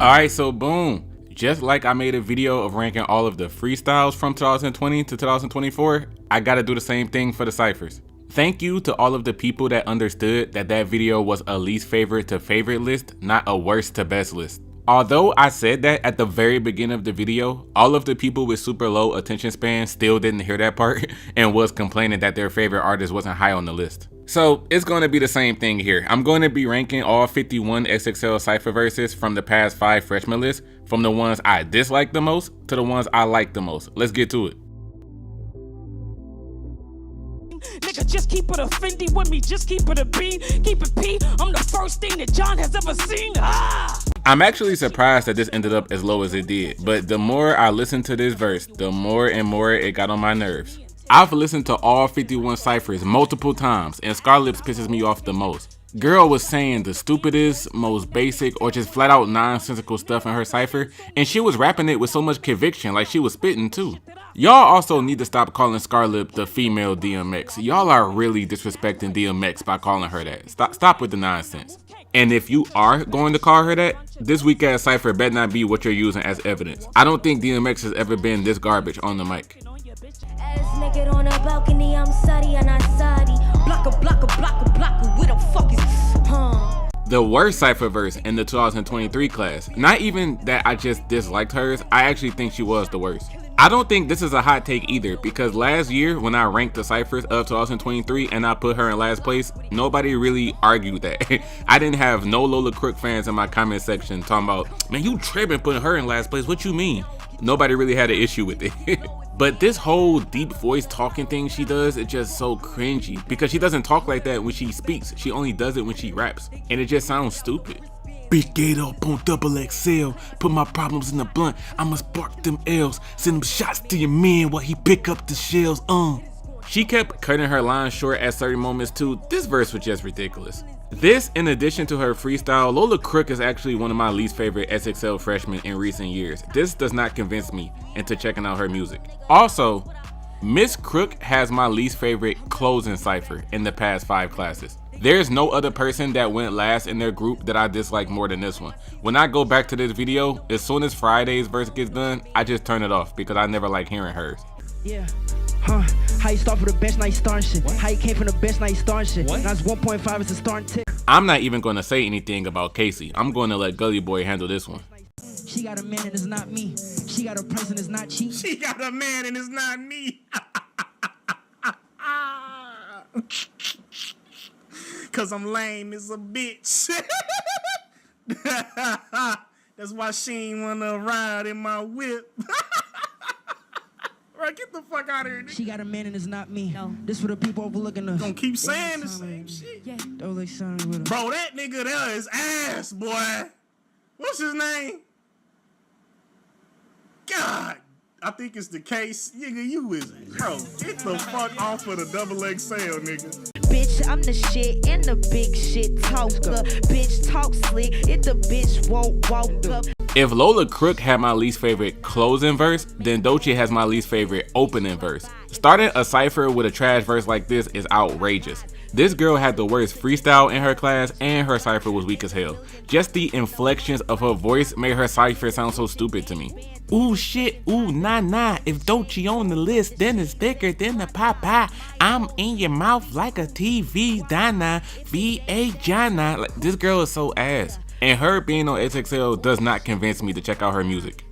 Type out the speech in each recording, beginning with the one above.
Alright, so boom. Just like I made a video of ranking all of the freestyles from 2020 to 2024, I gotta do the same thing for the ciphers. Thank you to all of the people that understood that that video was a least favorite to favorite list, not a worst to best list. Although I said that at the very beginning of the video, all of the people with super low attention span still didn't hear that part and was complaining that their favorite artist wasn't high on the list. So it's going to be the same thing here. I'm going to be ranking all 51 XXL Cypher verses from the past 5 freshman lists, from the ones I dislike the most to the ones I like the most. Let's get to it. Nigga, just keep it a Fendi with me, just keep it a B, keep it P. I'm the first thing that John has ever seen. I'm actually surprised that this ended up as low as it did, but the more I listened to this verse, the more and more it got on my nerves. I've listened to all 51 ciphers multiple times, and Scarlips pisses me off the most. Girl was saying the stupidest, most basic, or just flat out nonsensical stuff in her cipher, and she was rapping it with so much conviction, like she was spitting too. Y'all also need to stop calling Scarlip the female DMX. Y'all are really disrespecting DMX by calling her that. Stop with the nonsense. And if you are going to call her that, this weak ass cipher better not be what you're using as evidence. I don't think DMX has ever been this garbage on the mic. Naked on a balcony, I'm sorry, I'm not sorry. Blocker, where the fuck is The worst cipher verse in the 2023 class. Not even that I just disliked hers, I actually think she was the worst. I don't think this is a hot take either, because last year when I ranked the ciphers of 2023 and I put her in last place, nobody really argued that. I didn't have no Lola Crook fans in my comment section talking about, man, you tripping putting her in last place, what you mean? Nobody really had an issue with it. But this whole deep voice talking thing she does is just so cringy, because she doesn't talk like that when she speaks. She only does it when she raps, and it just sounds stupid. Big gate up on XXL, put my problems in the blunt, I'ma spark them L's, send them shots to your man while he pick up the shells, She kept cutting her lines short at certain moments too. This verse was just ridiculous. This, in addition to her freestyle, Lola Crook is actually one of my least favorite XXL freshmen in recent years. This does not convince me into checking out her music. Also, Miss Crook has my least favorite closing cipher in the past 5 classes. There's no other person that went last in their group that I dislike more than this one. When I go back to this video, as soon as Friday's verse gets done, I just turn it off because I never like hearing hers. Yeah. Huh? How you start from the best, now you starting shit. How you came from the best, now you starting shit. Now it's 1.5 is the starting tip. I'm not even going to say anything about Casey. I'm going to let Gully Boy handle this one. She got a man and it's not me. She got a price and it's not cheap. She got a man and it's not me. Cause I'm lame as a bitch. That's why she ain't wanna ride in my whip. Right, get the fuck out of here. She got a man and it's not me. No. This for the people overlooking us. Gonna keep saying the same shit. Yeah. Don't like sounding with her. Bro, that nigga there is ass, boy. What's his name? God, I think it's the case. Nigga, you is, bro, get the fuck off of the XXL, nigga. Bitch, I'm the shit and the big shit talker. Bitch, talk slick if the bitch won't walk up. If Lola Crook had my least favorite closing verse, then Doechii has my least favorite opening verse. Starting a cipher with a trash verse like this is outrageous. This girl had the worst freestyle in her class and her cipher was weak as hell. Just the inflections of her voice made her cipher sound so stupid to me. Ooh shit, ooh nah, if Doechii on the list, then it's thicker than the pie. I'm in your mouth like a TV Dana, V.A. Jana. Like, this girl is so ass. And her being on XXL does not convince me to check out her music.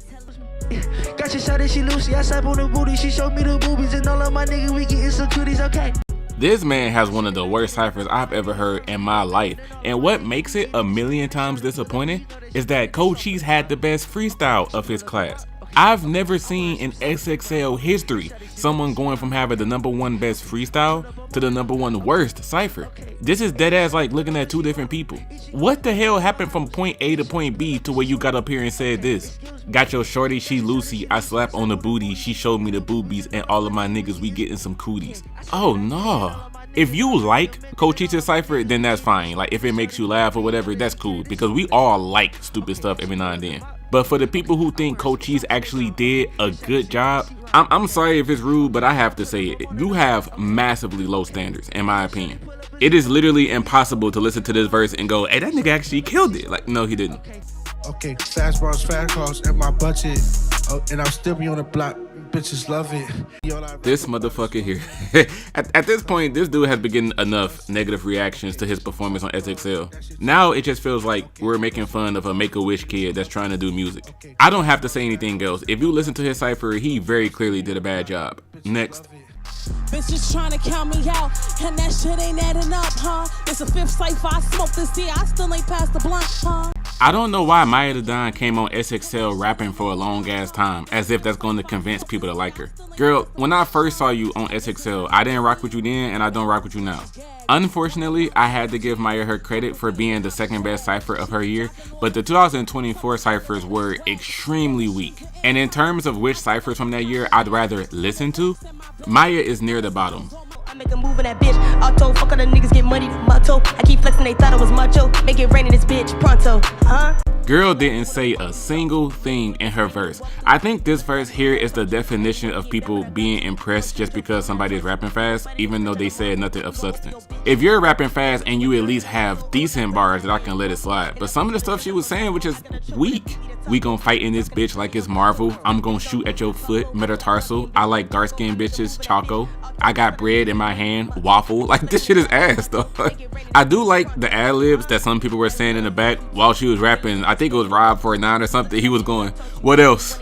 Got your shot and she Lucy, I sap on the booty, she showed me the boobies and all of my niggas, we getting some cuties, okay? This man has one of the worst ciphers I've ever heard in my life, and what makes it a million times disappointing is that Coach Cheese had the best freestyle of his class. I've never seen in XXL history someone going from having the #1 best freestyle to the #1 worst cipher. This is dead ass like looking at 2 different people. What the hell happened from point A to point B to where you got up here and said this? Got your shorty, she Lucy, I slap on the booty, she showed me the boobies, and all of my niggas, we getting some cooties. Oh no. If you like Coach Cheese's cipher, then that's fine. Like, if it makes you laugh or whatever, that's cool, because we all like stupid stuff every now and then. But for the people who think Coach Cheese actually did a good job, I'm sorry if it's rude, but I have to say it. You have massively low standards, in my opinion. It is literally impossible to listen to this verse and go, hey, that nigga actually killed it. Like, no, he didn't. Okay, fast bars, fast cars at my budget. Oh, and I'll still be on the block. Bitches love it. This motherfucker here. At this point, this dude has been getting enough negative reactions to his performance on XXL. Now it just feels like we're making fun of a Make-A-Wish kid that's trying to do music. I don't have to say anything else. If you listen to his cypher, he very clearly did a bad job. Next. Bitches trying to count me out, and that shit ain't adding up, huh? It's a fifth cypher I smoked this year, I still ain't passed the blunt, huh? I don't know why Maya the Don came on XXL rapping for a long ass time, as if that's going to convince people to like her. Girl, when I first saw you on XXL, I didn't rock with you then, and I don't rock with you now. Unfortunately, I had to give Maya her credit for being the second best cypher of her year, but the 2024 cyphers were extremely weak. And in terms of which cyphers from that year I'd rather listen to, Maya is near the bottom. I make a move in that bitch. Auto, fuck all the niggas get money from my toe. I keep flexing, they thought I was macho. Make it rain in this bitch, pronto, huh? Girl didn't say a single thing in her verse. I think this verse here is the definition of people being impressed just because somebody's rapping fast, even though they said nothing of substance. If you're rapping fast and you at least have decent bars, that I can let it slide. But some of the stuff she was saying was just weak. We gon' fight in this bitch like it's Marvel. I'm gon' shoot at your foot, metatarsal. I like dark skinned bitches, Choco. I got bread in my hand, waffle. Like, this shit is ass, though. I do like the ad-libs that some people were saying in the back while she was rapping. I think it was Rob 49 or something. He was going, what else?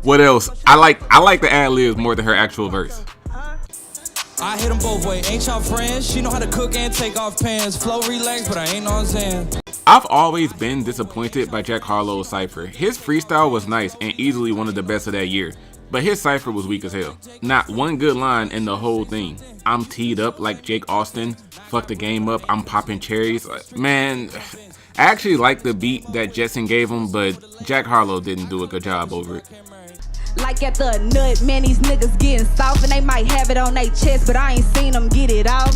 What else? I like the ad-libs more than her actual verse. I hit them both ways. Ain't y'all friends? She know how to cook and take off pants. Flow relax, but I ain't on Zan. I've always been disappointed by Jack Harlow's cypher. His freestyle was nice and easily one of the best of that year, but his cypher was weak as hell. Not one good line in the whole thing. I'm teed up like Jake Austin. Fuck the game up. I'm popping cherries. Man, I actually like the beat that Jetson gave him, but Jack Harlow didn't do a good job over it. Like at the nut, man, these niggas getting soft and they might have it on their chest, but I ain't seen them get it off,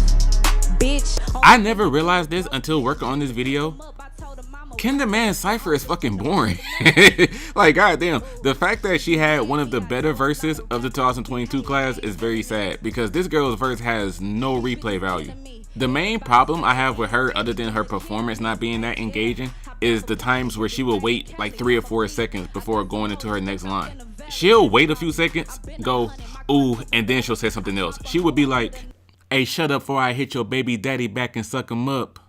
bitch. I never realized this until working on this video. Kendra Man's cypher is fucking boring. Like, goddamn, the fact that she had one of the better verses of the 2022 class is very sad because this girl's verse has no replay value. The main problem I have with her, other than her performance not being that engaging, is the times where she will wait like 3 or 4 seconds before going into her next line. She'll wait a few seconds, go, ooh, and then she'll say something else. She would be like, hey, shut up before I hit your baby daddy back and suck him up.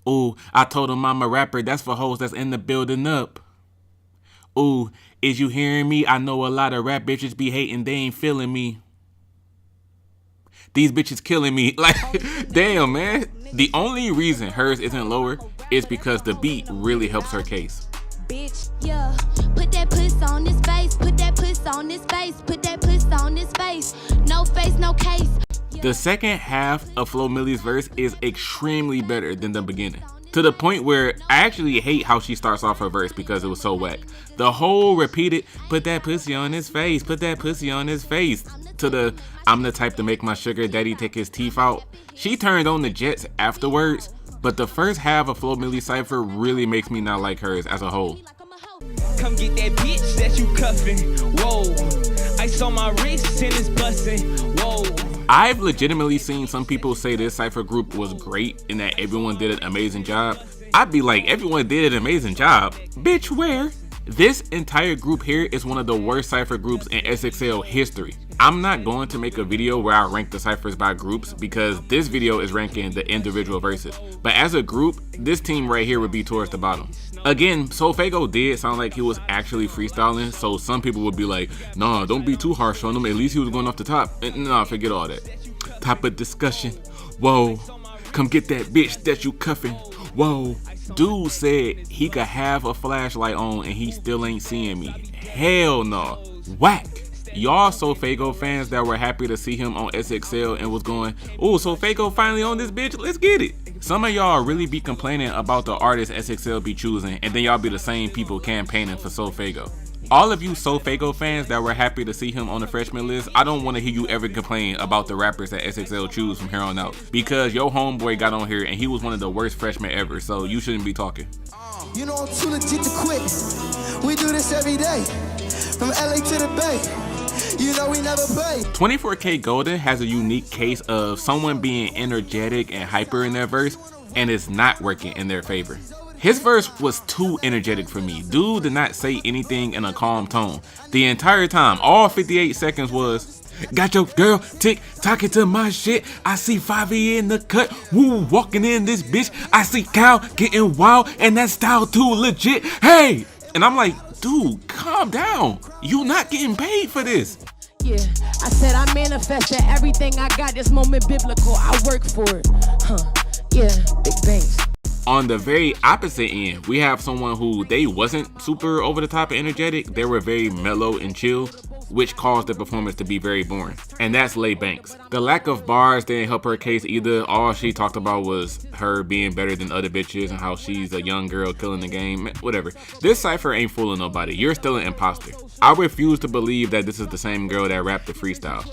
Ooh, I told him I'm a rapper, that's for hoes that's in the building up. Ooh, is you hearing me? I know a lot of rap bitches be hating, they ain't feeling me. These bitches killing me. Like, damn, man. The only reason hers isn't lower is because the beat really helps her case. Bitch, yeah, put that puss on his face, put that puss on his face, put that puss on his face, no face, no case. The second half of Flo Milli's verse is extremely better than the beginning, to the point where I actually hate how she starts off her verse because it was so whack. The whole repeated, put that pussy on his face, put that pussy on his face, to the, I'm the type to make my sugar daddy take his teeth out. She turned on the jets afterwards, but the first half of Flo Milli's cypher really makes me not like hers as a whole. Come get that bitch that you cuffing. Whoa. Ice on my wrist and it's busting. Whoa. I've legitimately seen some people say this cypher group was great and that everyone did an amazing job. I'd be like, everyone did an amazing job. Bitch, where? This entire group here is one of the worst cypher groups in XXL history. I'm not going to make a video where I rank the cyphers by groups because this video is ranking the individual verses. But as a group, this team right here would be towards the bottom. Again, Solfago did sound like he was actually freestyling, so some people would be like, nah, don't be too harsh on him, at least he was going off the top. Nah, forget all that. Type of discussion. Whoa, come get that bitch that you cuffing. Whoa, dude said he could have a flashlight on and he still ain't seeing me. Hell no. Whack. Y'all Solfago fans that were happy to see him on XXL and was going, oh, Solfago finally on this bitch, let's get it. Some of y'all really be complaining about the artists XXL be choosing, and then y'all be the same people campaigning for Solfago. All of you Solfago fans that were happy to see him on the freshman list, I don't want to hear you ever complain about the rappers that XXL choose from here on out, because your homeboy got on here and he was one of the worst freshmen ever, so you shouldn't be talking. You know I'm too legit to quit. We do this every day, from LA to the Bay. You know we never play. 24K Golden has a unique case of someone being energetic and hyper in their verse, and it's not working in their favor. His verse was too energetic for me. Dude did not say anything in a calm tone. The entire time, all 58 seconds was, got your girl tick-tocking to my shit. I see 5E in the cut. Woo, walking in this bitch. I see Cal getting wild and that style too legit. Hey! And I'm like, dude, calm down. You not getting paid for this. Yeah, I said I manifested everything I got this moment biblical. I work for it. Yeah, big bangs. On the very opposite end, we have someone who they wasn't super over the top and energetic. They were very mellow and chill, which caused the performance to be very boring. And that's Lay Banks. The lack of bars didn't help her case either. All she talked about was her being better than other bitches and how she's a young girl killing the game. Whatever. This cypher ain't fooling nobody. You're still an imposter. I refuse to believe that this is the same girl that rapped the freestyle.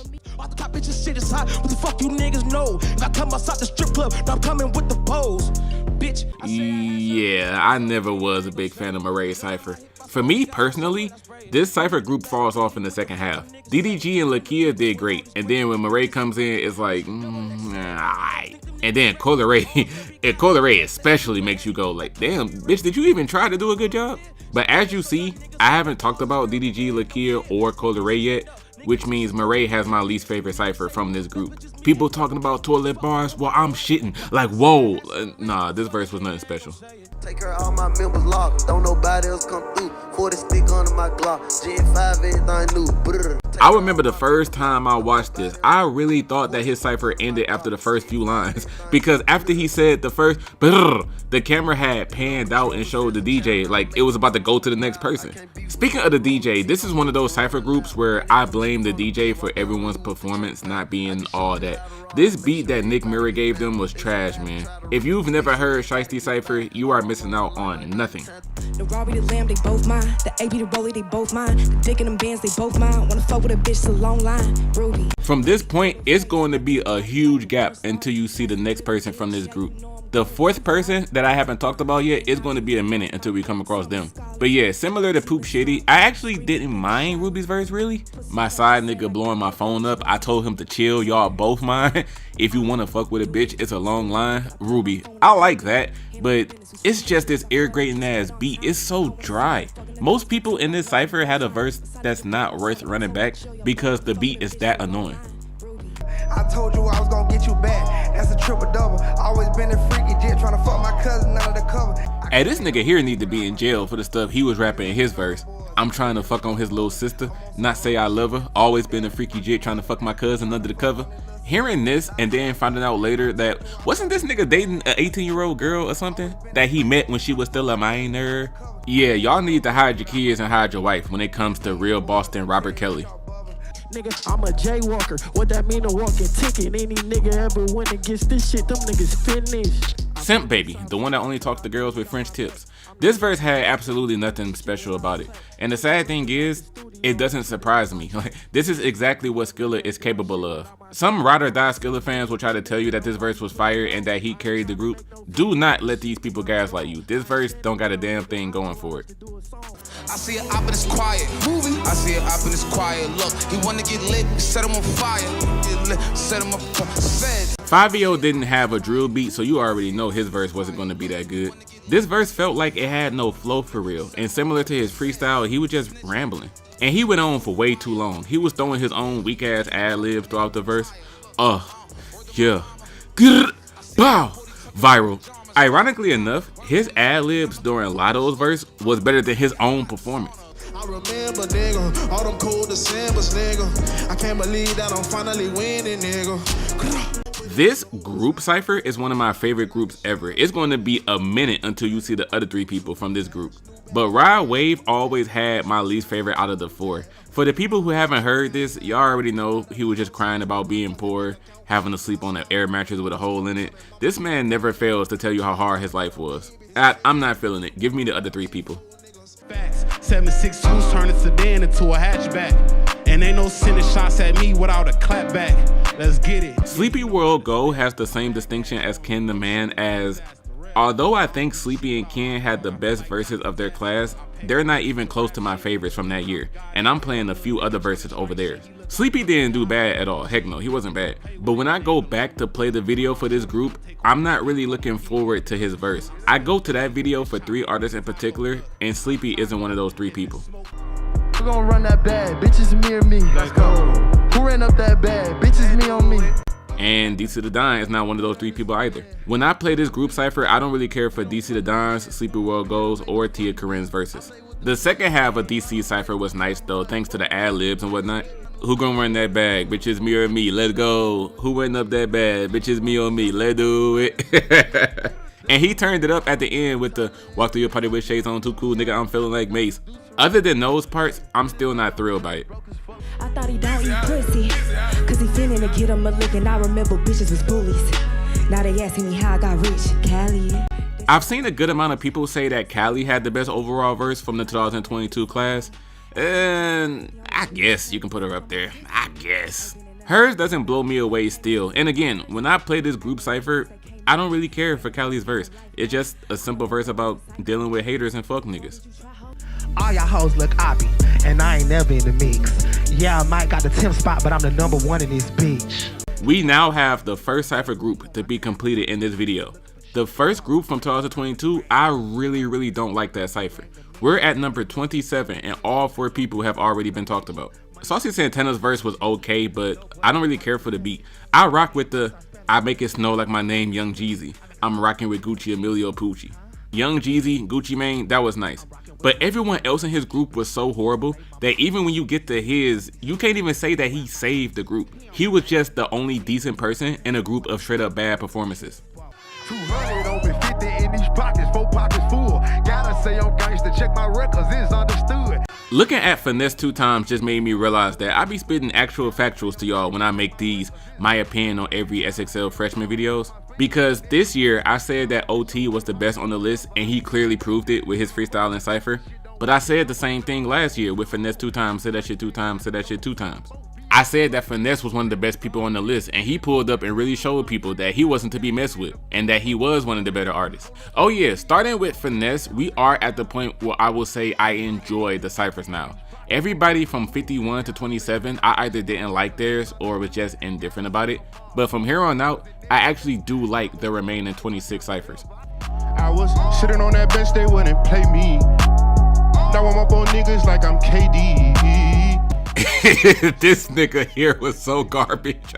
Shit is hot. What the fuck you niggas know? If I come outside the strip club, I'm coming with the pose. Bitch. Yeah, I never was a big fan of Murray's cypher. For me personally, this cypher group falls off in the second half. DDG and Lakia did great, and then when Murray comes in, it's like, alright. And then Cola Ray especially makes you go like, damn, bitch, did you even try to do a good job? But as you see, I haven't talked about DDG, Lakia, or Cola Ray yet, which means Murray has my least favorite cypher from this group. People talking about toilet bars while I'm shitting. Like, whoa. Nah, this verse was nothing special. Take her all my members locked. Don't nobody else come through. 40 stick under my Glock. Gen 5, everything new. Brr. I remember the first time I watched this, I really thought that his cypher ended after the first few lines, because after he said the first brr, the camera had panned out and showed the DJ like it was about to go to the next person. Speaking of the DJ, this is one of those cypher groups where I blame the DJ for everyone's performance not being all that. This beat that Nick Murray gave them was trash, man. If you've never heard Shiesty Cypher, you are missing out on nothing. The Robbie, the Lamb, they both mine. The AP, the Rollie, they both mine. The Dick and them bands, they both mine. Wanna fuck with a bitch, it's a long line. Ruby. From this point, it's going to be a huge gap until you see the next person from this group. The fourth person that I haven't talked about yet is going to be a minute until we come across them. But yeah, similar to Poop Shitty, I actually didn't mind Ruby's verse really. My side nigga blowing my phone up, I told him to chill, y'all both mind. If you want to fuck with a bitch, it's a long line. Ruby, I like that, but it's just this irritating ass beat. It's so dry. Most people in this cypher had a verse that's not worth running back because the beat is that annoying. I told you I was gonna get you back. That's a triple double. Always been a freaky jet trying to fuck my cousin under the cover. Hey, this nigga here need to be in jail for the stuff he was rapping in his verse. I'm trying to fuck on his little sister, not say I love her. Always been a freaky jet trying to fuck my cousin under the cover. Hearing this and then finding out later that wasn't this nigga dating an 18-year-old girl or something that he met when she was still a minor? Yeah, y'all need to hide your kids and hide your wife when it comes to real Boston Robert Kelly. Nigga, I'm a jaywalker. What that mean, a walking ticket? Any nigga ever went against this shit, them niggas finished. Simp Baby, the one that only talks to girls with French tips. This verse had absolutely nothing special about it. And the sad thing is, it doesn't surprise me. Like, this is exactly what Skilla is capable of. Some ride or die Skilla fans will try to tell you that this verse was fire and that he carried the group. Do not let these people gaslight you. This verse don't got a damn thing going for it. I see it up in this quiet. Moving. I see it up in this quiet. Look, he wanna get lit, set him on fire. Get lit, set him on fire. 5EO didn't have a drill beat, so you already know his verse wasn't gonna be that good. This verse felt like it had no flow for real, and similar to his freestyle, he was just rambling. And he went on for way too long. He was throwing his own weak ass ad-libs throughout the verse. Yeah. Grr, bow. Viral. Ironically enough, his ad-libs during Lotto's verse was better than his own performance. I remember, nigga, all them cold Decembers, nigga. I can't believe that I'm finally winning, nigga. This group cypher is one of my favorite groups ever. It's going to be a minute until you see the other three people from this group. But Rod Wave always had my least favorite out of the four. For the people who haven't heard this, y'all already know he was just crying about being poor, having to sleep on an air mattress with a hole in it. This man never fails to tell you how hard his life was. I'm not feeling it. Give me the other three people. Facts. 762s turn a sedan into a hatchback. And ain't no sending shots at me without a clap back. Let's get it. Sleepy World Go has the same distinction as Ken the Man as Although I think Sleepy and Ken had the best verses of their class, they're not even close to my favorites from that year, and I'm playing a few other verses over theirs. Sleepy didn't do bad at all, heck no, he wasn't bad. But when I go back to play the video for this group, I'm not really looking forward to his verse. I go to that video for 3 artists in particular, and Sleepy isn't one of those 3 people. Who gon' run that bad? Bitches me or me? Let's go. Who ran up that bad? Bitches me on me. And DC the Don is not one of those 3 people either. When I play this group cypher, I don't really care for DC the Don's, Sleepy World Goes, or Tia Corinne's verses. The second half of DC cypher was nice though, thanks to the ad-libs and whatnot. Who gon' run that bag? Bitches me or me? Let's go. Who ran up that bag? Bitches me or me? Let's do it. And he turned it up at the end with the walk through your party with shades on, too cool, nigga, I'm feeling like Mace. Other than those parts, I'm still not thrilled by it. I thought he don't eat pussy, cause he finna to get him a lick, and I remember bitches was bullies. Now they asking me how I got rich, Cali. I've seen a good amount of people say that Cali had the best overall verse from the 2022 class, and I guess you can put her up there, I guess. Hers doesn't blow me away still, and again, when I play this group cypher, I don't really care for Cali's verse. It's just a simple verse about dealing with haters and fuck niggas. All y'all hoes look oppy, and I ain't never in the mix. Yeah, I might got the 10th spot, but I'm the #1 in this bitch. We now have the first cypher group to be completed in this video. The first group from 2022, I really don't like that cypher. We're at number 27, and all 4 people have already been talked about. Saucy Santana's verse was okay, but I don't really care for the beat. I rock with the I make it snow like my name, Young Jeezy. I'm rocking with Gucci Emilio Pucci. Young Jeezy, Gucci Mane, that was nice. But everyone else in his group was so horrible that even when you get to his, you can't even say that he saved the group. He was just the only decent person in a group of straight up bad performances. 200 over 50 in these pockets, 4 pockets full. Gotta say I'm gangsta, check my records, it's understood. Looking at Finesse 2 times just made me realize that I be spitting actual factuals to y'all when I make these my opinion on every XXL Freshman videos. Because this year I said that OT was the best on the list, and he clearly proved it with his freestyle and cypher. But I said the same thing last year with Finesse 2 times, said that shit 2 times, said that shit 2 times. I said that Finesse was one of the best people on the list, and he pulled up and really showed people that he wasn't to be messed with, and that he was one of the better artists. Oh yeah, starting with Finesse, we are at the point where I will say I enjoy the cyphers now. Everybody from 51 to 27, I either didn't like theirs or was just indifferent about it. But from here on out, I actually do like the remaining 26 cyphers. I was sitting on that bench, they wouldn't play me. Now I'm up on niggas like I'm KD. This nigga here was so garbage.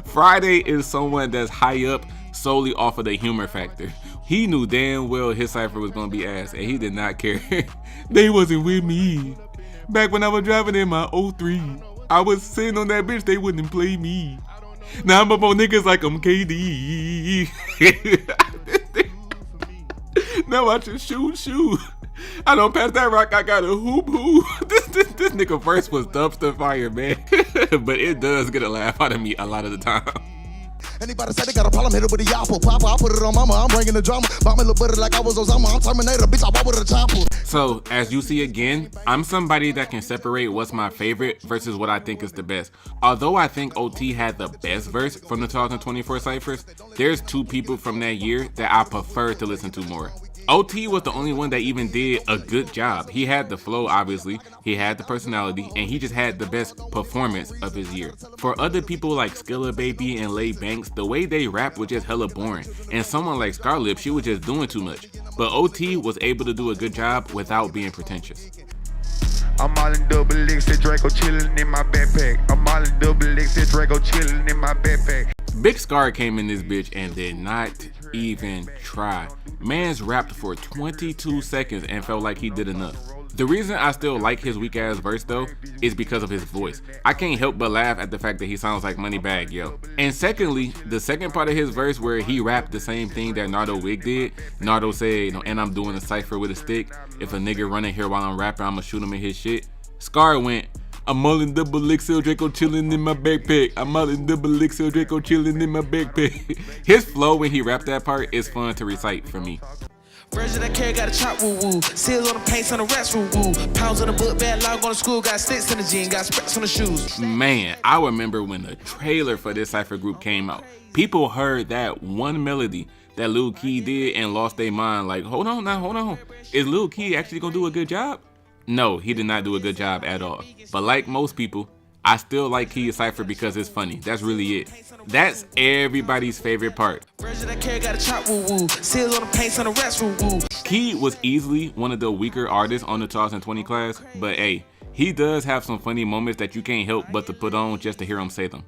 Friday is someone that's high up solely off of the humor factor. He knew damn well his cypher was gonna be ass, and he did not care. They wasn't with me. Back when I was driving in my 03, I was sitting on that bitch, they wouldn't play me. Now I'm up on niggas like I'm KD. Now I just shoot. I don't pass that rock, I got a hoop. This nigga verse was dumpster fire, man. But it does get a laugh out of me a lot of the time. Anybody say they got a problem, hit it with the apple. Papa, I put it on mama, I'm bringing the drama. Bomb me little butter like I was Osama, I'm Terminator, bitch, I walk with a chopper. So, as you see again, I'm somebody that can separate what's my favorite versus what I think is the best. Although I think OT had the best verse from the 2024 cyphers, there's 2 people from that year that I prefer to listen to more. OT was the only one that even did a good job. He had the flow, obviously, he had the personality, and he just had the best performance of his year. For other people like Skilla Baby and Lay Banks, the way they rap was just hella boring, and someone like Scarlett, she was just doing too much. But OT was able to do a good job without being pretentious. I'm all in double X, said Draco chillin' in my backpack. I'm all in double X, said Draco chillin' in my backpack. Big Scar came in this bitch and did not even try. Man's rapped for 22 seconds and felt like he did enough. The reason I still like his weak ass verse though is because of his voice. I can't help but laugh at the fact that he sounds like Moneybagg Yo. And secondly, the second part of his verse where he rapped the same thing that Nardo Wig did. Nardo said, and I'm doing a cypher with a stick. If a nigga running here while I'm rapping, I'ma shoot him in his shit. Scar went, I'm all in double XL Draco chillin' in my backpack. I'm all in double XL Draco chillin' in my backpack. His flow when he rapped that part is fun to recite for me. Version I carry got a chop woo woo. Seals on the paints on the rats woo woo. Pounds on the book, bad log on the school. Got sticks in the jean, got specs on the shoes. Man, I remember when the trailer for this cypher group came out. People heard that one melody that Lil Key did and lost their mind like, hold on. Is Lil Key actually gonna do a good job? No, he did not do a good job at all. But like most people, I still like Key Cypher because it's funny. That's really it. That's everybody's favorite part. Key was easily one of the weaker artists on the 2020 class, but hey, he does have some funny moments that you can't help but to put on just to hear him say them.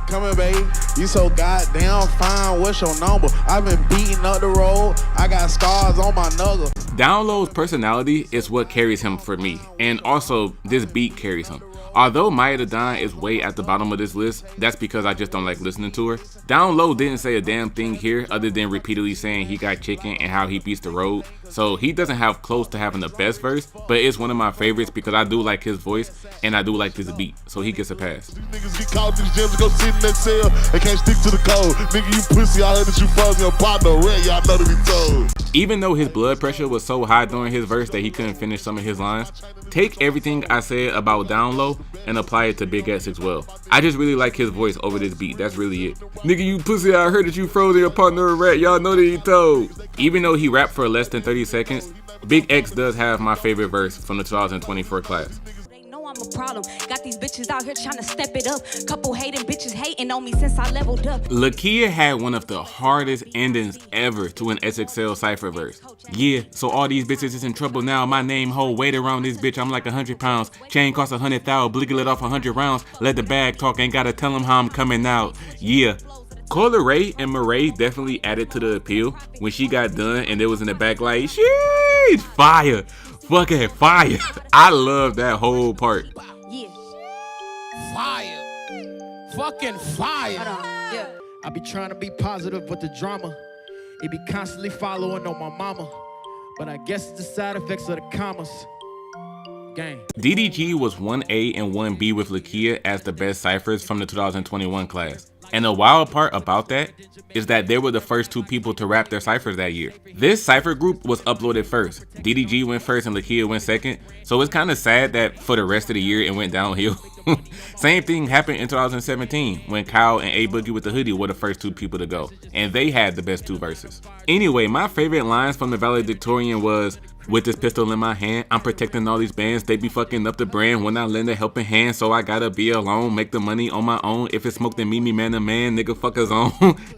Come here, baby. You so goddamn fine. What's your number? I've been beating up the road. I got scars on my knuckles. Down Low's personality is what carries him for me, and also this beat carries him. Although Maya the Don is way at the bottom of this list, that's because I just don't like listening to her. Down Low didn't say a damn thing here other than repeatedly saying he got chicken and how he beats the road. So he doesn't have close to having the best verse, but it's one of my favorites because I do like his voice and I do like this beat, so he gets a pass. Niggas get caught these gyms, go sit in that cell and can't stick to the code. Nigga, you pussy, I heard that you fucking your partner, red, y'all know to be told. Even though his blood pressure was so high during his verse that he couldn't finish some of his lines, take everything I said about Down Low and apply it to Big X as well. I just really like his voice over this beat, that's really it. Nigga, you pussy, I heard that you froze your partner a rat, y'all know that he told. Even though he rapped for less than 30 seconds, Big X does have my favorite verse from the 2024 class. I'm a problem. Got these bitches out here trying to step it up. Couple hating bitches hating on me since I leveled up. Lakia had one of the hardest endings ever to an XXL Cypher verse. Yeah, so all these bitches is in trouble now. My name hold weight around this bitch. I'm like 100 pounds. Chain cost 100,000. Bliggle it off 100 rounds. Let the bag talk. Ain't gotta tell them how I'm coming out. Yeah. Coyle Ray and Murray definitely added to the appeal when she got done and it was in the back like, sheesh, fire. Fucking fire. I love that whole part. Fire. Fucking fire. Yeah. I be trying to be positive with the drama. It be constantly following on my mama. But I guess it's the side effects of the commas. Gang. DDG was 1A and 1B with Lakia as the best ciphers from the 2021 class. And the wild part about that is that they were the first two people to rap their ciphers that year. This cipher group was uploaded first. DDG went first and Lakia went second. So it's kind of sad that for the rest of the year it went downhill. Same thing happened in 2017 when Kyle and A Boogie with the Hoodie were the first two people to go. And they had the best two verses. Anyway, my favorite lines from the valedictorian was, with this pistol in my hand, I'm protecting all these bands. They be fucking up the brand when I lend a helping hand. So I gotta be alone, make the money on my own. If it's smoke, then meet me man to man, nigga fuck his own.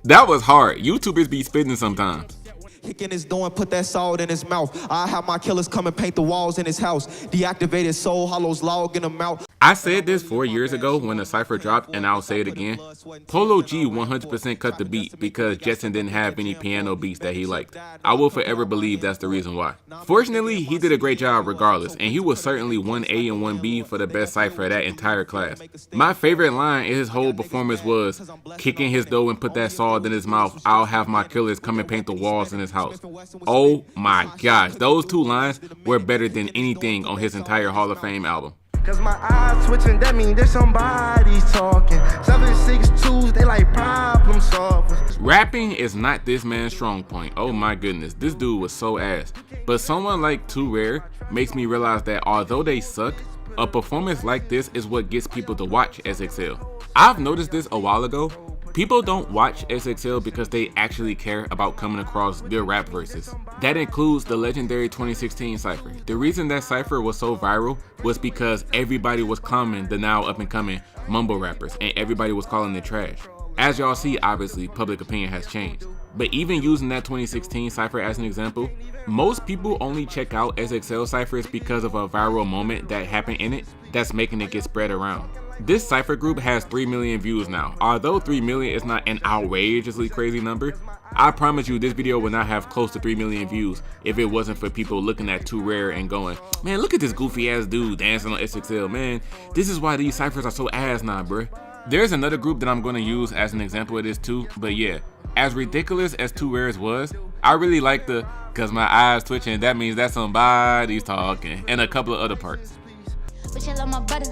That was hard. YouTubers be spitting sometimes. Kicking his door and put that salt in his mouth. I have my killers come and paint the walls in his house. Deactivated soul, hollows log in the mouth. I said this 4 years ago when the cypher dropped, and I'll say it again. Polo G 100% cut the beat because Jetson didn't have any piano beats that he liked. I will forever believe that's the reason why. Fortunately, he did a great job regardless, and he was certainly 1A and 1B for the best cypher of that entire class. My favorite line in his whole performance was, kicking his dough and put that salt in his mouth. I'll have my killers come and paint the walls in his house. Oh my gosh, those two lines were better than anything on his entire Hall of Fame album. Cause my eyes twitching, that mean there's somebody talking. 762s, they like problem solvers. Rapping is not this man's strong point. Oh my goodness, this dude was so ass. But someone like Too Rare makes me realize that although they suck, a performance like this is what gets people to watch XXL. I've noticed this a while ago. People don't watch XXL because they actually care about coming across good rap verses. That includes the legendary 2016 Cypher. The reason that Cypher was so viral was because everybody was clowning the now up and coming mumble rappers and everybody was calling it trash. As y'all see, obviously, public opinion has changed. But even using that 2016 Cypher as an example, most people only check out XXL Cyphers because of a viral moment that happened in it that's making it get spread around. This Cypher group has 3 million views now. Although 3 million is not an outrageously crazy number, I promise you this video would not have close to 3 million views if it wasn't for people looking at Too Rare and going, man, look at this goofy ass dude dancing on XXL, man. This is why these Cyphers are so ass now, bruh. There's another group that I'm going to use as an example of this too, but yeah, as ridiculous as Too Rare's was, I really like the, cause my eyes twitching, that means that somebody's talking, and a couple of other parts. But you love my butter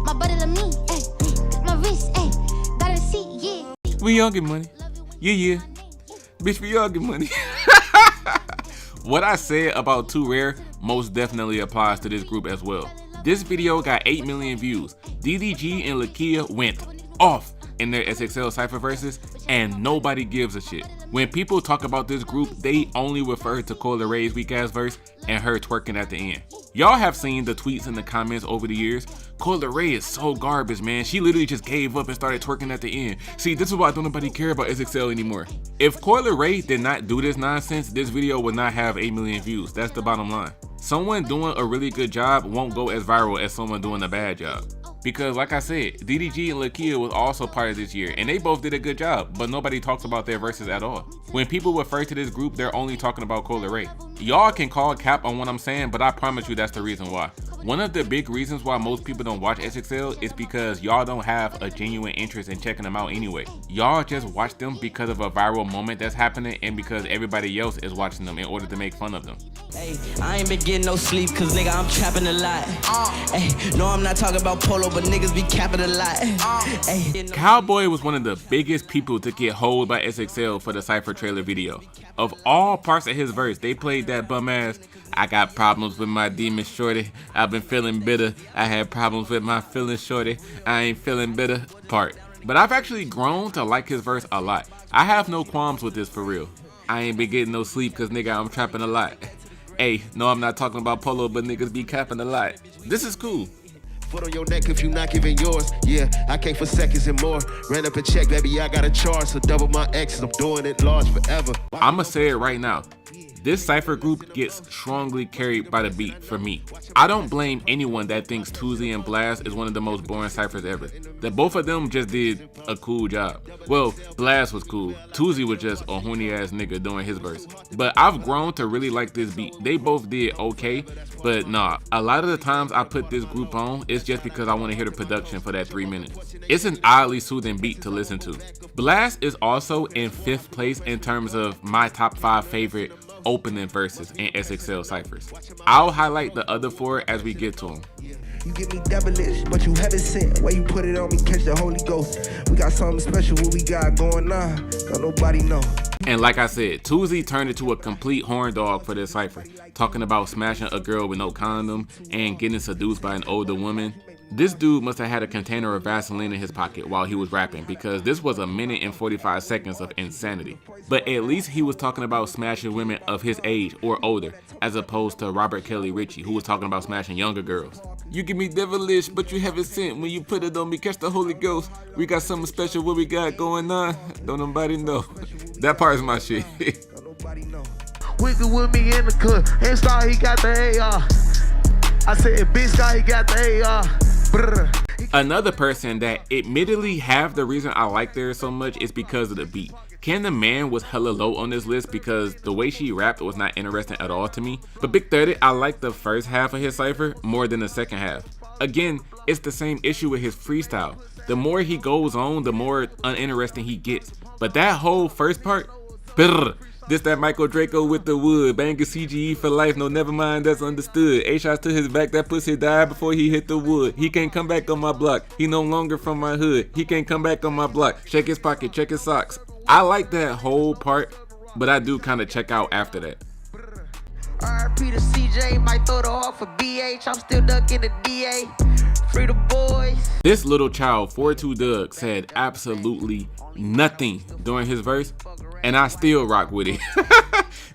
love me, ayy, my wrist, ayy, gotta see, yeah. We all get money, yeah, bitch, we all get money. What I said about Too Rare most definitely applies to this group as well. This video got 8 million views. DDG and Lakia went off. in their XXL Cypher verses, and nobody gives a shit. When people talk about this group, they only refer to Coi Leray's weak ass verse and her twerking at the end. Y'all have seen the tweets and the comments over the years. Coi Leray is so garbage, man. She literally just gave up and started twerking at the end. See, this is why don't nobody care about XXL anymore. If Coi Leray did not do this nonsense, this video would not have 8 million views. That's the bottom line. Someone doing a really good job won't go as viral as someone doing a bad job. Because like I said, DDG and Lakia was also part of this year, and they both did a good job, but nobody talks about their verses at all. When people refer to this group, they're only talking about Coi Leray. Y'all can call cap on what I'm saying, but I promise you that's the reason why. One of the big reasons why most people don't watch XXL is because y'all don't have a genuine interest in checking them out anyway. Y'all just watch them because of a viral moment that's happening and because everybody else is watching them in order to make fun of them. Hey, I ain't been getting no sleep cause nigga I'm trapping a lot. Hey, no I'm not talking about polo but niggas be capping a lot. Hey. Cowboy was one of the biggest people to get holed by XXL for the Cypher trailer video. Of all parts of his verse, they played that bum ass, I got problems with my demon shorty, I've been feeling bitter, I had problems with my feelings shorty, I ain't feeling bitter part. But I've actually grown to like his verse a lot. I have no qualms with this for real. I ain't been getting no sleep cause nigga I'm trapping a lot. Hey, no I'm not talking about polo but niggas be capping a lot. This is cool. Foot on your neck if you not giving yours. Yeah, I came for seconds and more. Ran up a check, baby, I got a charge. So double my X's, I'm doing it large forever. I'ma say it right now. This Cypher group gets strongly carried by the beat for me. I don't blame anyone that thinks Tuzi and Blast is one of the most boring Cyphers ever. That both of them just did a cool job. Well, Blast was cool. Tuzi was just a horny ass nigga doing his verse. But I've grown to really like this beat. They both did okay, but nah. A lot of the times I put this group on, it's just because I want to hear the production for that 3 minutes. It's an oddly soothing beat to listen to. Blast is also in 5th place in terms of my top 5 favorite opening verses in XXL Cyphers. I'll highlight the other 4 as we get to them. You get me devilish, but you haven't sent. Where you put it on me, catch the Holy Ghost. We got something special, what we got going on. Don't nobody know. And like I said, Tuzi turned into a complete horn dog for this Cypher, talking about smashing a girl with no condom and getting seduced by an older woman. This dude must have had a container of Vaseline in his pocket while he was rapping because this was 1 minute and 45 seconds of insanity. But at least he was talking about smashing women of his age or older, as opposed to Robert Kelly Ritchie, who was talking about smashing younger girls. You get me devilish, but you haven't sent. When you put it on me, catch the Holy Ghost. We got something special, what we got going on. Don't nobody know. That part is my shit. Wicked with me in the club. And star, he got the AR. I said, bitch, star, he got the AR. Brr. Another person that admittedly half the reason I like theirs so much is because of the beat. Can the Man was hella low on this list because the way she rapped was not interesting at all to me. But Big 30, I like the first half of his cypher more than the second half. Again, it's the same issue with his freestyle. The more he goes on, the more uninteresting he gets. But that whole first part, brr, this that Michael Draco with the wood, banging CGE for life, no never mind, that's understood. 8 shots to his back, that pussy died before he hit the wood. He can't come back on my block, he no longer from my hood. He can't come back on my block, check his pocket, check his socks. I like that whole part, but I do kind of check out after that. RP to CJ, might throw the off for BH, I'm still ducking the DA. Free the boys. This little child, 42 Doug, said absolutely nothing during his verse, and I still rock with it.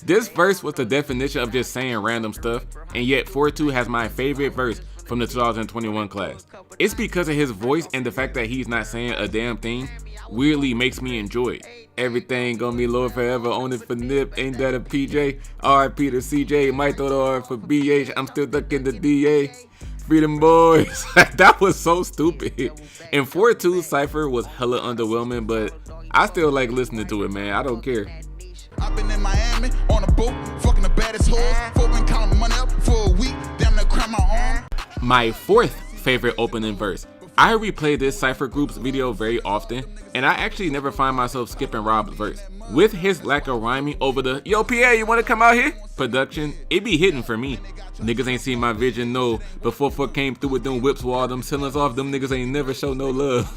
This verse was the definition of just saying random stuff, and yet 42 has my favorite verse from the 2021 class. It's because of his voice and the fact that he's not saying a damn thing weirdly makes me enjoy it. Everything gonna be low forever, on it for Nip, ain't that a PJ? RIP to CJ, might throw the R for BH, I'm still ducking the DA. Freedom boys. That was so stupid. And 42 Cypher was hella underwhelming, but I still like listening to it, man. I don't care. I've been in Miami on a boat, fucking the baddest hoes. Folk been counting money up for a week, damn near crack my arm. My 4th favorite opening verse. I replay this Cypher group's video very often, and I actually never find myself skipping Rob's verse. With his lack of rhyming over the "Yo PA, you wanna come out here?" production, it be hitting for me. Niggas ain't seen my vision, no. Before fuck came through with them whips while them ceilings off, them niggas ain't never show no love.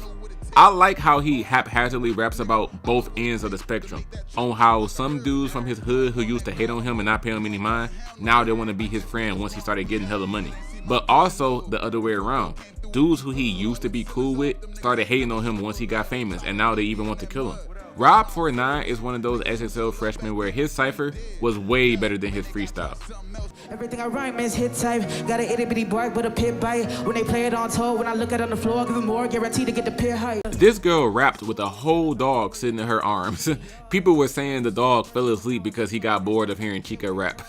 I like how he haphazardly raps about both ends of the spectrum, on how some dudes from his hood who used to hate on him and not pay him any mind, now they want to be his friend once he started getting hella money. But also the other way around. dudes who he used to be cool with started hating on him once he got famous, and now they even want to kill him. Rob 49 is one of those XXL freshmen where his cypher was way better than his freestyle. Everything I rhyme is hit type. Got an itty bitty bark with a pit bite. When they play it on tour, when I look at it on the floor, give them more, guaranteed to get the pit height. This girl rapped with a whole dog sitting in her arms. People were saying the dog fell asleep because he got bored of hearing Chica rap.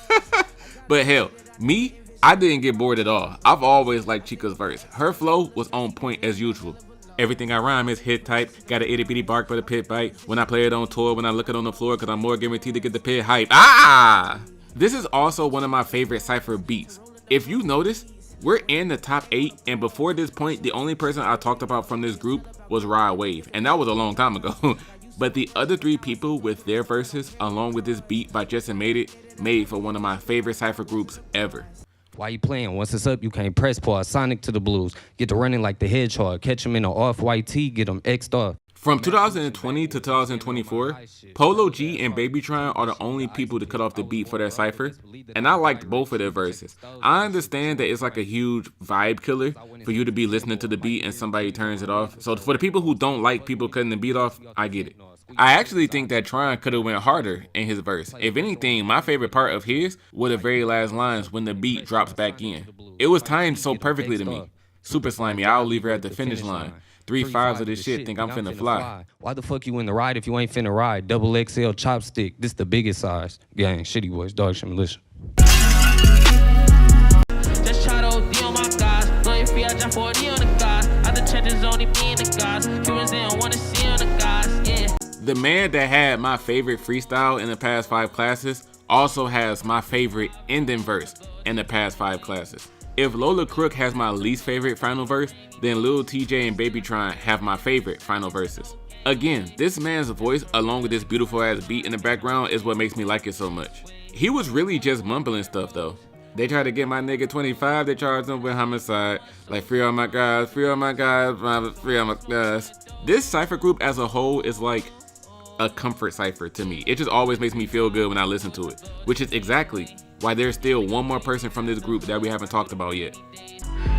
But hell, me, I didn't get bored at all. I've always liked Chica's verse. Her flow was on point as usual. Everything I rhyme is hit type. Got an itty bitty bark but a pit bite. When I play it on tour, when I look it on the floor, cause I'm more guaranteed to get the pit hype. Ah! This is also one of my favorite cypher beats. If you notice, we're in the top 8, and before this point, the only person I talked about from this group was Rod Wave, and that was a long time ago. But the other 3 people with their verses, along with this beat by Justin made for one of my favorite cypher groups ever. Why you playing? Once it's up, you can't press pause. Sonic to the blues. Get to running like the hedgehog. Catch him in an off-white tee, get him X'd off. From 2020 to 2024, Polo G and Babytron are the only people to cut off the beat for their cypher, and I liked both of their verses. I understand that it's like a huge vibe killer for you to be listening to the beat and somebody turns it off. So for the people who don't like people cutting the beat off, I get it. I actually think that Tron could have went harder in his verse. If anything, my favorite part of his were the very last lines when the beat drops back in. It was timed so perfectly to me. Super slimy, I'll leave her at the finish line. 3 5s of this shit, think I'm finna fly. Why the fuck you in the ride if you ain't finna ride? XXL chopstick, this the biggest size. Gang, shitty boys, dog shit militia. Just try to OD on my guys. Know if I jump 40 on the guys. Other trenches only me and the guys. Cubans they don't wanna see on the guys, yeah. The man that had my favorite freestyle in the past 5 classes also has my favorite ending verse in the past 5 classes. If Lola Crook has my least favorite final verse, then Lil TJ and Babytron have my favorite final verses. Again, this man's voice along with this beautiful ass beat in the background is what makes me like it so much. He was really just mumbling stuff though. They tried to get my nigga 25, they charged him with homicide. Like free all my guys, free all my guys, free all my guys. This cypher group as a whole is like a comfort cypher to me. It just always makes me feel good when I listen to it, which is exactly why there's still one more person from this group that we haven't talked about yet.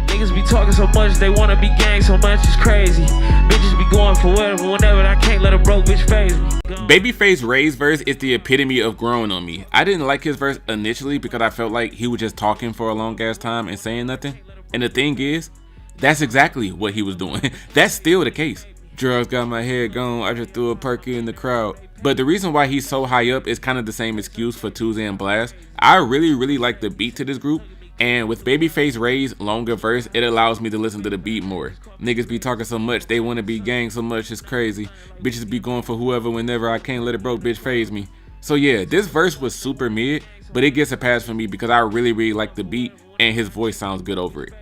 Niggas be talking so much, they wanna be gang so much, it's crazy. Bitches be going for whatever, whenever, I can't let a broke bitch phase me. Babyface Ray's verse is the epitome of growing on me. I didn't like his verse initially because I felt like he was just talking for a long ass time and saying nothing. And the thing is, that's exactly what he was doing. That's still the case. Drugs got my head gone, I just threw a perky in the crowd. But the reason why he's so high up is kind of the same excuse for Tuesday and Blast. I really like the beat to this group, and with Babyface Ray's longer verse, it allows me to listen to the beat more. Niggas be talking so much, they wanna be gang so much, it's crazy. Bitches be going for whoever, whenever, I can't let a broke bitch phase me. So yeah, this verse was super mid, but it gets a pass for me because I really like the beat, and his voice sounds good over it.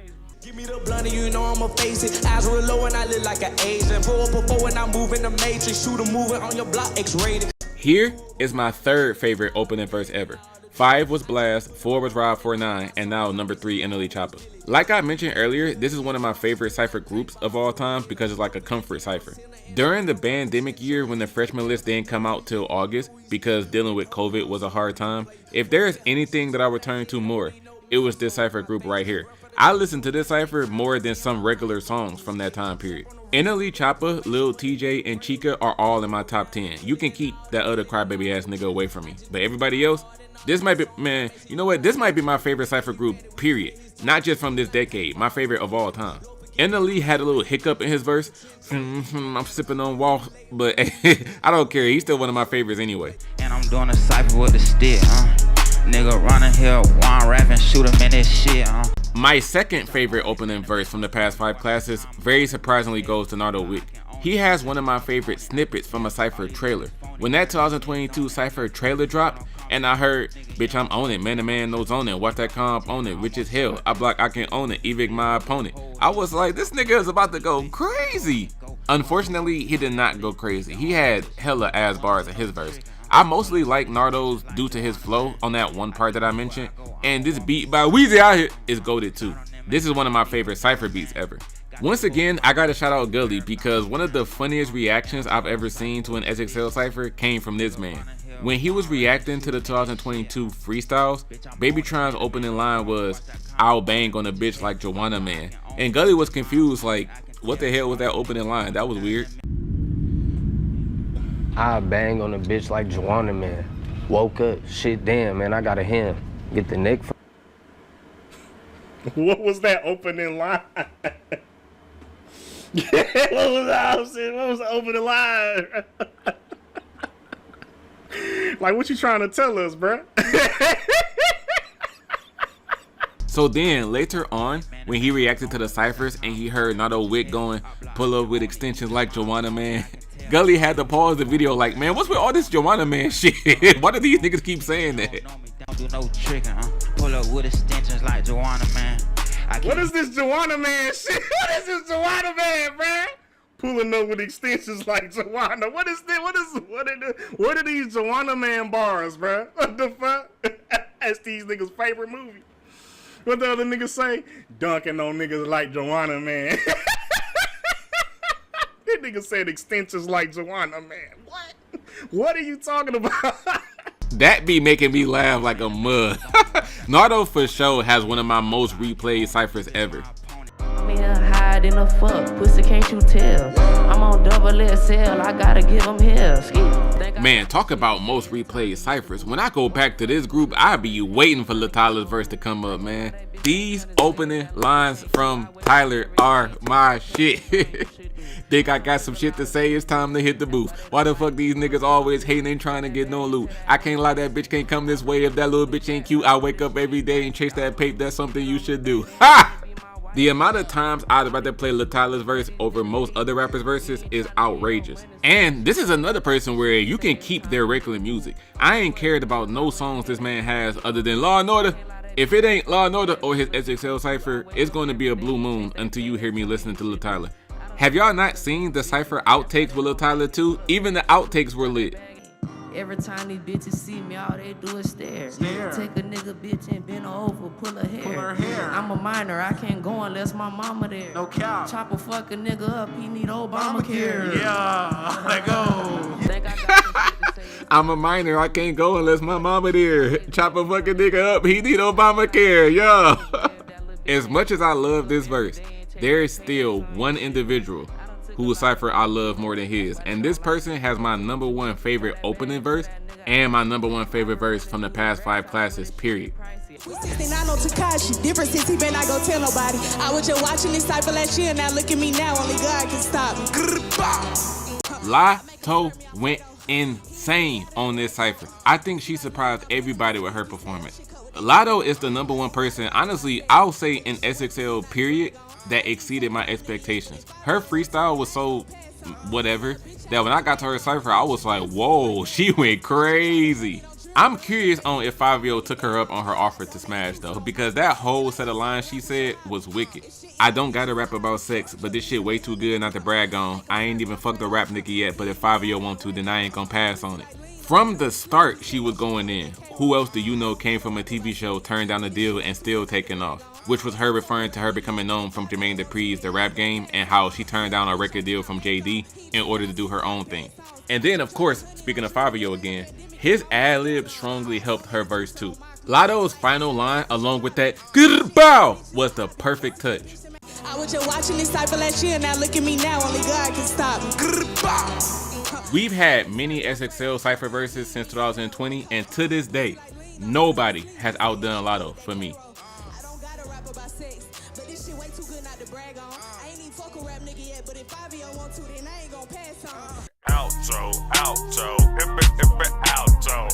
Give me the blunt and you know I'ma face it. Eyes real low and I look like an Asian. Pull up before and I'm moving the matrix. Shoot a moving on your block, X-rated. Here is my third favorite opening verse ever. 5 was Blast, 4 was Rob 49, and now number 3 NLE Chopper. Like I mentioned earlier, this is one of my favorite cypher groups of all time because it's like a comfort cypher. During the pandemic year when the freshman list didn't come out till August because dealing with COVID was a hard time, if there is anything that I would turn to more, it was this cypher group right here. I listened to this cypher more than some regular songs from that time period. NLE Chopper, Lil TJ, and Chica are all in my top 10. You can keep that other crybaby ass nigga away from me. But everybody else, this might be, man, you know what? This might be my favorite cypher group, period. Not just from this decade, my favorite of all time. NLE had a little hiccup in his verse. I'm sipping on Wall, but I don't care. He's still one of my favorites anyway. And I'm doing a cypher with the stick, Nigga running here, one rap and shoot him in this shit, My second favorite opening verse from the past 5 classes very surprisingly goes to Nardo Wick. He has one of my favorite snippets from a cypher trailer. When that 2022 cypher trailer dropped, and I heard, bitch, I'm on it, man to man, no zoning, watch that comp on it, rich as hell, I block, I can own it, evict my opponent. I was like, this nigga is about to go crazy. Unfortunately, he did not go crazy. He had hella ass bars in his verse. I mostly like Nardo's due to his flow on that one part that I mentioned, and this beat by Weezy out here is goated too. This is one of my favorite cypher beats ever. Once again, I gotta shout out Gully because one of the funniest reactions I've ever seen to an XXL Cypher came from this man. When he was reacting to the 2022 freestyles, Babytron's opening line was, "I'll bang on a bitch like Joanna Man." And Gully was confused like, what the hell was that opening line? That was weird. I'll bang on a bitch like Joanna Man. Woke up, shit damn man, I got a hand. Get the neck from. What was that opening line? What was the opening line? Like, what you trying to tell us, bruh? So then, later on, when he reacted to the Cyphers and he heard Nato Wick going, "Pull up with extensions like Joanna Man," Gully had to pause the video like, man, what's with all this Joanna Man shit? Why do these niggas keep saying that? Don't do no tricking, pull up with extensions like Joanna Man. What is this Joanna Man shit? What is this Joanna Man, bruh? Pulling up with extensions like Joanna. What is this? What are these Joanna Man bars, bruh? What the fuck? That's these niggas' favorite movie. What the other niggas say? Dunking on niggas like Joanna Man. That nigga said extensions like Joanna Man. What? What are you talking about? That be making me laugh like a mug. Nardo for sure has one of my most replayed ciphers ever. I'm here hiding the fuck, pussy can't you tell? I'm on double XL, I gotta give them hell. Man, talk about most replayed ciphers. When I go back to this group, I be waiting for LaTyler's verse to come up, man. These opening lines from Tyler are my shit. Think I got some shit to say, it's time to hit the booth. Why the fuck these niggas always hating and trying to get no loot? I can't lie, that bitch can't come this way. If that little bitch ain't cute, I wake up every day and chase that pape. That's something you should do. Ha! The amount of times I'd rather play LaTyler's verse over most other rappers' verses is outrageous. And this is another person where you can keep their regular music. I ain't cared about no songs this man has other than Law and Order. If it ain't Law and Order or his XXL Cypher, it's going to be a blue moon until you hear me listening to LaTyler. Have y'all not seen the Cypher outtakes with LaTyler too? Even the outtakes were lit. Every time these bitches see me, all they do is stare. Take a nigga bitch and bend her over, pull her hair. I'm a minor, I can't go unless my mama there. No cap. Chop a fuck a nigga up, he need Obamacare. Yeah, let go. I'm a minor, I can't go unless my mama there. Chop a fucking nigga up, he need Obamacare, yeah. As much as I love this verse, there is still one individual whose cypher I love more than his, and this person has my #1 favorite opening verse and my #1 favorite verse from the past 5 classes, period. 69 on Takashi, different since he better not go tell nobody. I was just watching this cypher last year, now look at me now, only God can stop me. Lato went insane on this cypher. I think she surprised everybody with her performance. Lato is the #1 person, honestly, I'll say in XXL period, that exceeded my expectations. Her freestyle was so whatever that when I got to her cypher, I was like, whoa, she went crazy. I'm curious on if Fabio took her up on her offer to smash though, because that whole set of lines she said was wicked. I don't gotta rap about sex, but this shit way too good not to brag on. I ain't even fucked a rap nigga yet, but if Fabio want to, then I ain't gonna pass on it. From the start, she was going in. Who else do you know came from a TV show, turned down a deal, and still taking off? Which was her referring to her becoming known from Jermaine Dupri's The Rap Game and how she turned down a record deal from JD in order to do her own thing. And then, of course, speaking of Fabio again, his ad-lib strongly helped her verse too. Lato's final line, along with that "Bow," was the perfect touch. I was just watching this cypher last year, now look at me now, only God can stop me. We've had many XXL Cypher verses since 2020, and to this day, nobody has outdone Lato for me. Alto, alto, alto.